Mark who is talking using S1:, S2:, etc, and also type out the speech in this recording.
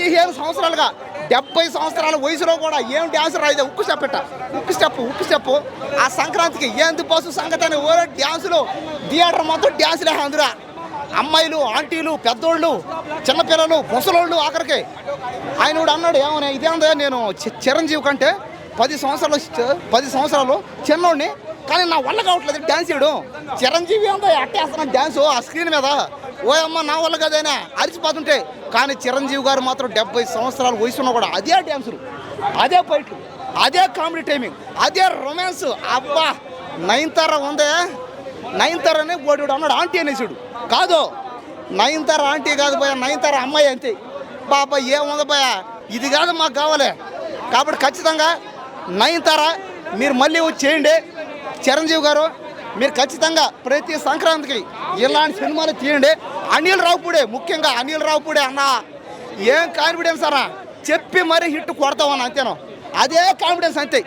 S1: 15 సంవత్సరాలుగా 70 సంవత్సరాల వయసులో కూడా ఏం డ్యాన్స్ రాయిదే ఉక్కు స్టెప్ ఆ సంక్రాంతికి ఏంది బస్సు సంగతి అని ఓ డ్యాన్సులు థియేటర్ మొత్తం డ్యాన్సులే అందురా అమ్మాయిలు ఆంటీలు పెద్దోళ్ళు చిన్నపిల్లలు ముసలోళ్ళు ఆఖరికి ఆయన కూడా అన్నాడు ఏమన్నా ఇదేందా నేను చిరంజీవి కంటే 10 సంవత్సరాలు చిన్నోడిని కానీ నా వల్ల కావట్లేదు డ్యాన్స్ చేయడం చిరంజీవి అంతా అట్టేస్తున్నాను డ్యాన్సు ఆ స్క్రీన్ మీద ఓ అమ్మ నా వల్ల కదైనా అరిచిపోతుంటే కానీ చిరంజీవి గారు మాత్రం 70 సంవత్సరాల వయసున్న కూడా అదే డ్యాన్సులు అదే ఫైట్లు అదే కామెడీ టైమింగ్ అదే రొమాన్స్ అబ్బా నయనతార ఉందే నయనతారనే బోడు అన్నాడు ఆంటీ అనేసాడు కాదు నయనతార ఆంటీ కాదు భయ నయనతార అమ్మాయి అంతే బాబా ఏముంది భయ ఇది కాదు మాకు కావాలి కాబట్టి ఖచ్చితంగా నయనతార మీరు మళ్ళీ వచ్చి చేయండి చిరంజీవి గారు మీరు ఖచ్చితంగా ప్రతి సంక్రాంతికి ఇలాంటి సినిమాలు తీయండి అనిల్ రావుపూడే ముఖ్యంగా అనిల్ రావుపూడే అన్న ఏం కాన్ఫిడెన్స్ అన్నా చెప్పి మరీ హిట్ కొడతామని అంతేనో అదే కాన్ఫిడెన్స్ అంతే